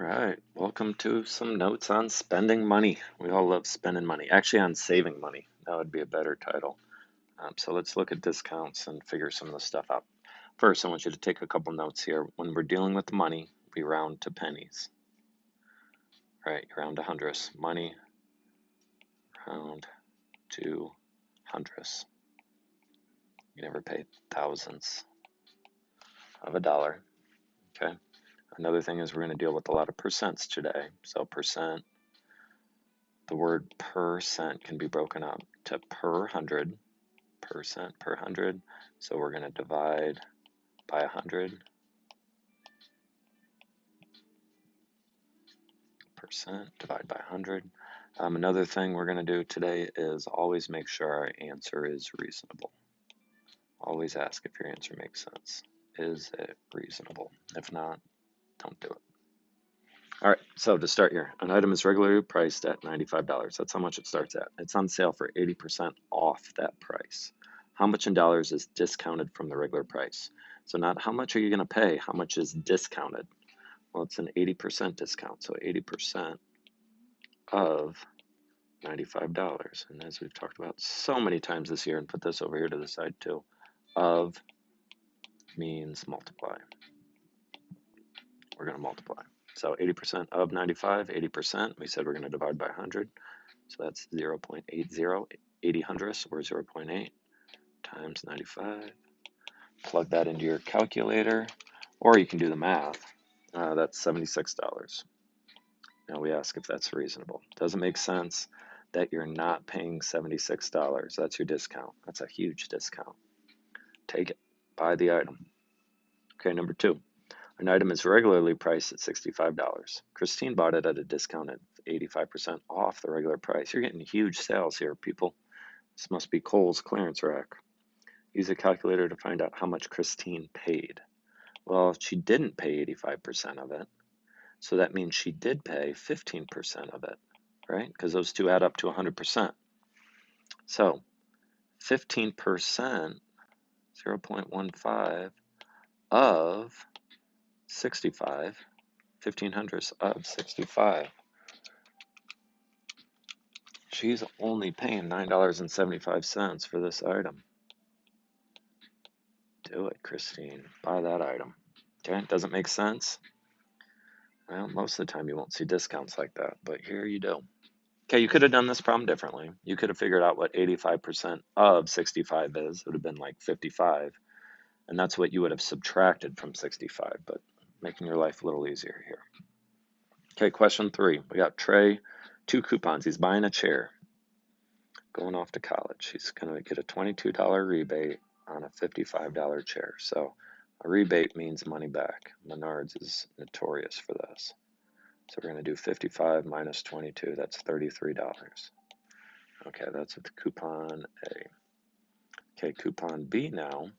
right, welcome to some notes on spending money. We all love spending money. Actually, on saving money. That would be a better title. So let's look at discounts and figure some of the stuff out. First, I want you to take a couple notes here. When we're dealing with money, we round to pennies. Right, you round to hundredths. Money, round to hundredths. You never pay thousandths of a dollar. Okay. Another thing is we're going to deal with a lot of percents today. So percent. The word percent can be broken up to per hundred, percent per hundred. So we're going to divide by 100. Percent, divide by 100. Another thing we're going to do today is always make sure our answer is reasonable. Always ask if your answer makes sense. Is it reasonable? If not, don't do it. All right, so to start here, an item is regularly priced at $95. That's how much it starts at. It's on sale for 80% off that price. How much in dollars is discounted from the regular price? So not how much are you going to pay, how much is discounted? Well, it's an 80% discount, so 80% of $95. And as we've talked about so many times this year, and put this over here to the side too, of means multiply. We're going to multiply. So 80% of 95, 80%, we said we're going to divide by 100. So that's 0.80, 80 hundredths, or 0.8 times 95. Plug that into your calculator, or you can do the math. That's $76. Now we ask if that's reasonable. Doesn't make sense that you're not paying $76. That's your discount. That's a huge discount. Take it. Buy the item. Okay, number two. An item is regularly priced at $65. Christine bought it at a discount of 85% off the regular price. You're getting huge sales here, people. This must be Kohl's clearance rack. Use a calculator to find out how much Christine paid. Well, she didn't pay 85% of it, so that means she did pay 15% of it, right? Because those two add up to 100%. So 15%, 0.15 of 65, 15 hundredths of 65. She's only paying $9.75 for this item. Do it, Christine. Buy that item. Okay, doesn't make sense? Well, most of the time you won't see discounts like that, but here you do. Okay, you could have done this problem differently. You could have figured out what 85% of 65 is. It would have been like 55, and that's what you would have subtracted from 65, but making your life a little easier here. Okay, question 3. We got Trey, 2 coupons. He's buying a chair, going off to college. He's going to get a $22 rebate on a $55 chair. So a rebate means money back. Menards is notorious for this. So we're going to do 55 minus 22. That's $33. Okay, that's with coupon A. Okay, coupon B now.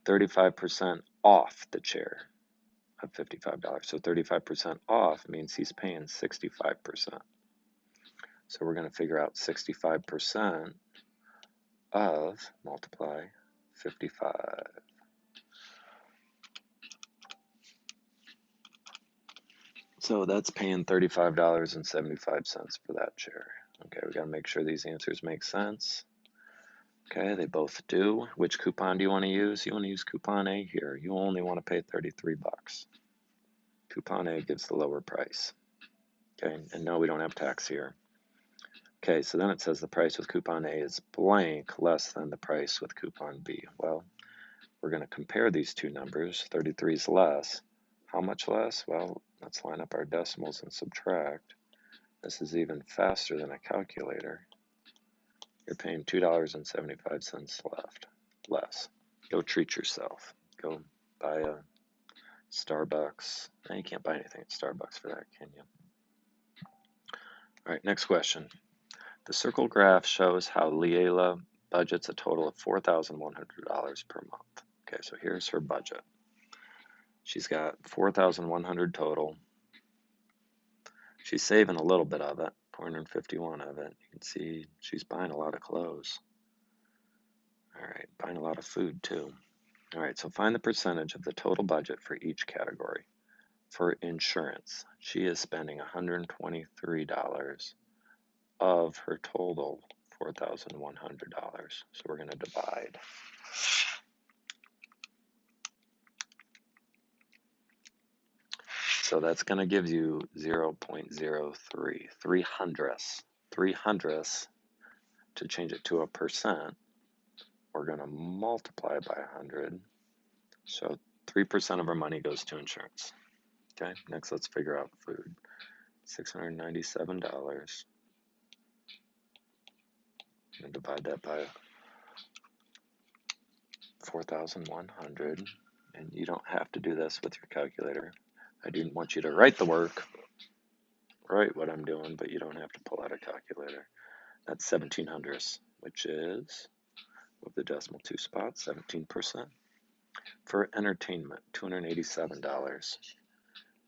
35% off the chair of $55. So 35% off means he's paying 65%. So we're going to figure out 65% of, multiply 55. So that's paying $35.75 for that chair. Okay, we got to make sure these answers make sense. Okay, they both do. Which coupon do you want to use? You want to use coupon A here. You only want to pay 33 bucks. Coupon A gives the lower price. Okay, and no, we don't have tax here. Okay, so then it says the price with coupon A is blank less than the price with coupon B. Well, we're going to compare these two numbers. 33 is less. How much less? Well, let's line up our decimals and subtract. This is even faster than a calculator. You're paying $2.75 less. Go treat yourself. Go buy a Starbucks. No, you can't buy anything at Starbucks for that, can you? All right, next question. The circle graph shows how Leila budgets a total of $4,100 per month. Okay, so here's her budget. She's got $4,100 total. She's saving a little bit of it, $451 of it. You can see she's buying a lot of clothes. All right, buying a lot of food too. All right, so find the percentage of the total budget for each category. for insurance. She is spending $123 of her total $4,100. So we're going to divide. So that's going to give you 0.03, 300ths. 300ths, to change it to a percent, we're going to multiply by 100. So 3% of our money goes to insurance. Okay, next let's figure out food. $697. And divide that by 4,100. And you don't have to do this with your calculator. I do want you to write the work, write what I'm doing, but you don't have to pull out a calculator. That's 1,700ths, which is, with the decimal 2 spots, 17%. For entertainment, $287.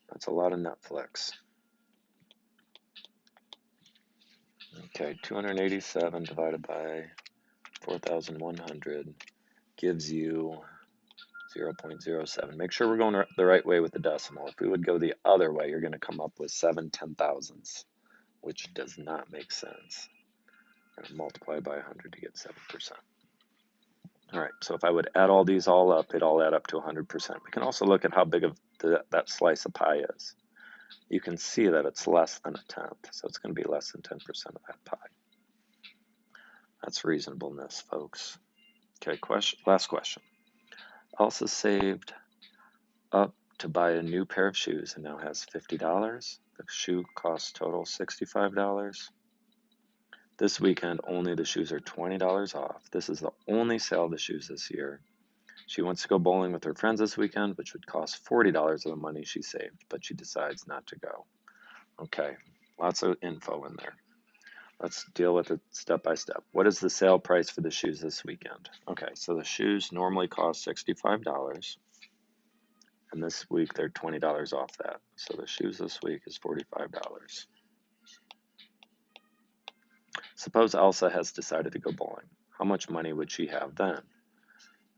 That's a lot of Netflix. Okay, 287 divided by 4,100 gives you 0.07. Make sure we're going the right way with the decimal. If we would go the other way, you're going to come up with 7 10,000ths, which does not make sense. I'm going to multiply by 100 to get 7%. All right, so if I would add all these all up, it'd all add up to 100%. We can also look at how big of that slice of pie is. You can see that it's less than a tenth, so it's going to be less than 10% of that pie. That's reasonableness, folks. Okay, last question. Elsa saved up to buy a new pair of shoes and now has $50. The shoe cost total $65. This weekend, only the shoes are $20 off. This is the only sale of the shoes this year. She wants to go bowling with her friends this weekend, which would cost $40 of the money she saved, but she decides not to go. Okay, lots of info in there. Let's deal with it step by step. What is the sale price for the shoes this weekend? Okay, so the shoes normally cost $65, and this week they're $20 off that. So the shoes this week is $45. Suppose Elsa has decided to go bowling. How much money would she have then?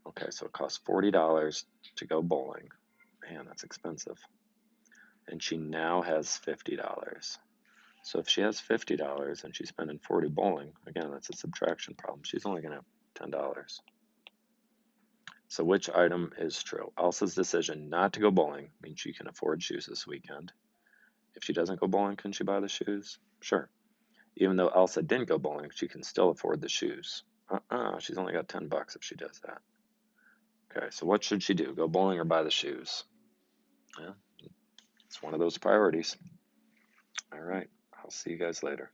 Okay, so it costs $40 to go bowling. Man, that's expensive. And she now has $50. So if she has $50 and she's spending $40 bowling, again, that's a subtraction problem. She's only going to have $10. So which item is true? Elsa's decision not to go bowling means she can afford shoes this weekend. If she doesn't go bowling, can she buy the shoes? Sure. Even though Elsa didn't go bowling, she can still afford the shoes. She's only got $10 if she does that. Okay, so what should she do? Go bowling or buy the shoes? Yeah, it's one of those priorities. All right, I'll see you guys later.